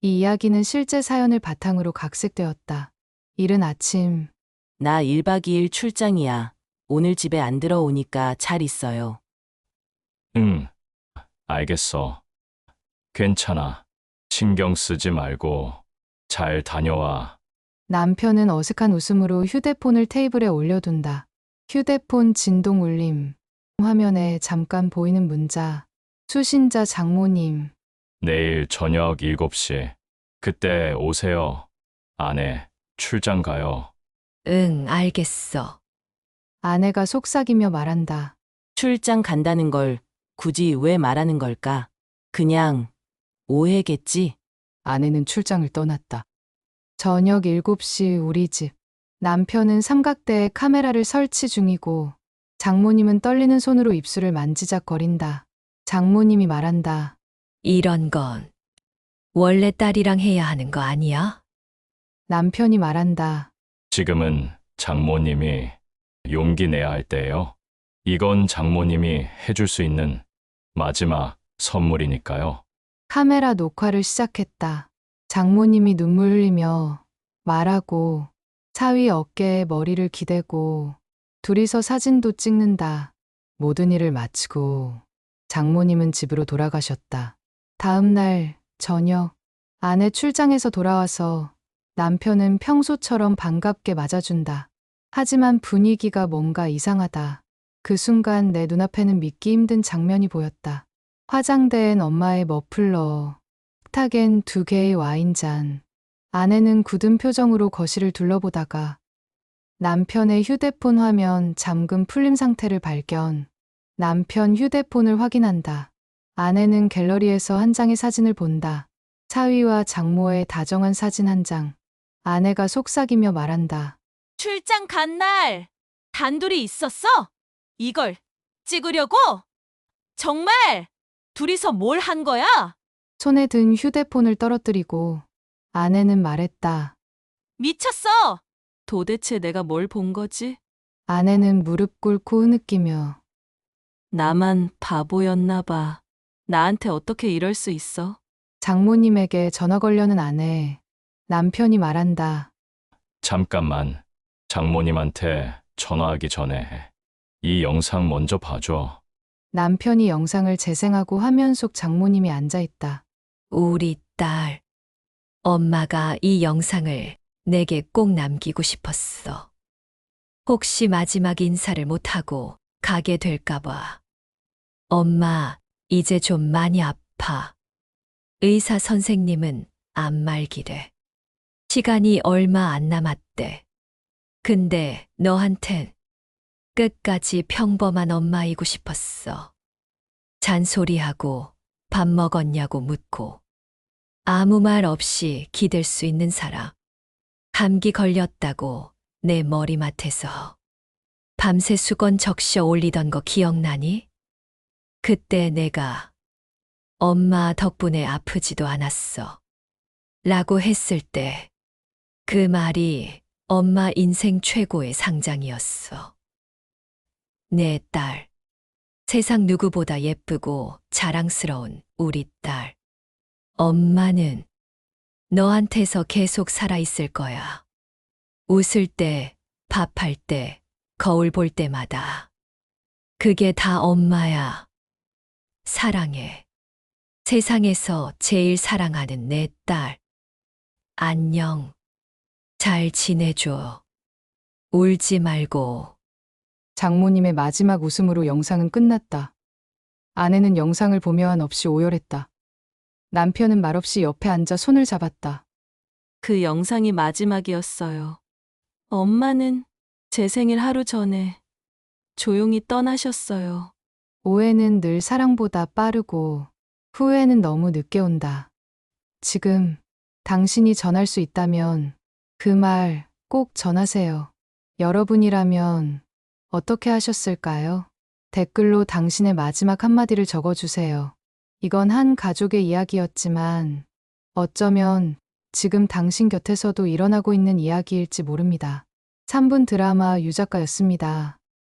이 이야기는 실제 사연을 바탕으로 각색되었다. 이른 아침, 나 1박 2일 출장이야. 오늘 집에 안 들어오니까 잘 있어요. 응, 알겠어. 괜찮아. 신경 쓰지 말고 잘 다녀와. 남편은 어색한 웃음으로 휴대폰을 테이블에 올려둔다. 휴대폰 진동 울림. 화면에 잠깐 보이는 문자. 수신자 장모님. 내일 저녁 7시. 그때 오세요. 아내, 출장 가요. 응, 알겠어. 아내가 속삭이며 말한다. 출장 간다는 걸 굳이 왜 말하는 걸까? 그냥 오해겠지? 아내는 출장을 떠났다. 저녁 7시 우리 집. 남편은 삼각대에 카메라를 설치 중이고 장모님은 떨리는 손으로 입술을 만지작거린다. 장모님이 말한다. 이런 건 원래 딸이랑 해야 하는 거 아니야? 남편이 말한다. 지금은 장모님이 용기 내야 할 때예요. 이건 장모님이 해줄 수 있는 마지막 선물이니까요. 카메라 녹화를 시작했다. 장모님이 눈물 흘리며 말하고 사위 어깨에 머리를 기대고 둘이서 사진도 찍는다. 모든 일을 마치고 장모님은 집으로 돌아가셨다. 다음 날 저녁 아내 출장에서 돌아와서 남편은 평소처럼 반갑게 맞아준다. 하지만 분위기가 뭔가 이상하다. 그 순간 내 눈앞에는 믿기 힘든 장면이 보였다. 화장대엔 엄마의 머플러, 식탁엔 2개의 와인잔. 아내는 굳은 표정으로 거실을 둘러보다가 남편의 휴대폰 화면 잠금 풀림 상태를 발견. 남편 휴대폰을 확인한다. 아내는 갤러리에서 한 장의 사진을 본다. 사위와 장모의 다정한 사진 한 장. 아내가 속삭이며 말한다. 출장 간 날 단둘이 있었어? 이걸 찍으려고? 정말 둘이서 뭘 한 거야? 손에 든 휴대폰을 떨어뜨리고 아내는 말했다. 미쳤어! 도대체 내가 뭘 본 거지? 아내는 무릎 꿇고 흐느끼며 나만 바보였나 봐. 나한테 어떻게 이럴 수 있어? 장모님에게 전화 걸려는 아내. 남편이 말한다. 잠깐만. 장모님한테 전화하기 전에 이 영상 먼저 봐줘. 남편이 영상을 재생하고 화면 속 장모님이 앉아있다. 우리 딸. 엄마가 이 영상을 내게 꼭 남기고 싶었어. 혹시 마지막 인사를 못하고 가게 될까봐. 엄마, 이제 좀 많이 아파. 의사 선생님은 안 말기래. 시간이 얼마 안 남았대. 근데 너한텐 끝까지 평범한 엄마이고 싶었어. 잔소리하고 밥 먹었냐고 묻고 아무 말 없이 기댈 수 있는 사람. 감기 걸렸다고 내 머리맡에서 밤새 수건 적셔 올리던 거 기억나니? 그때 내가 엄마 덕분에 아프지도 않았어. 라고 했을 때 그 말이 엄마 인생 최고의 상장이었어. 내 딸. 세상 누구보다 예쁘고 자랑스러운 우리 딸. 엄마는 너한테서 계속 살아있을 거야. 웃을 때, 밥할 때, 거울 볼 때마다. 그게 다 엄마야. 사랑해. 세상에서 제일 사랑하는 내 딸. 안녕. 잘 지내줘. 울지 말고. 장모님의 마지막 웃음으로 영상은 끝났다. 아내는 영상을 보며 한없이 오열했다. 남편은 말없이 옆에 앉아 손을 잡았다. 그 영상이 마지막이었어요. 엄마는 제 생일 하루 전에 조용히 떠나셨어요. 오해는 늘 사랑보다 빠르고 후회는 너무 늦게 온다. 지금 당신이 전할 수 있다면 그 말 꼭 전하세요. 여러분이라면 어떻게 하셨을까요? 댓글로 당신의 마지막 한마디를 적어주세요. 이건 한 가족의 이야기였지만 어쩌면 지금 당신 곁에서도 일어나고 있는 이야기일지 모릅니다. 3분 드라마 유 작가였습니다.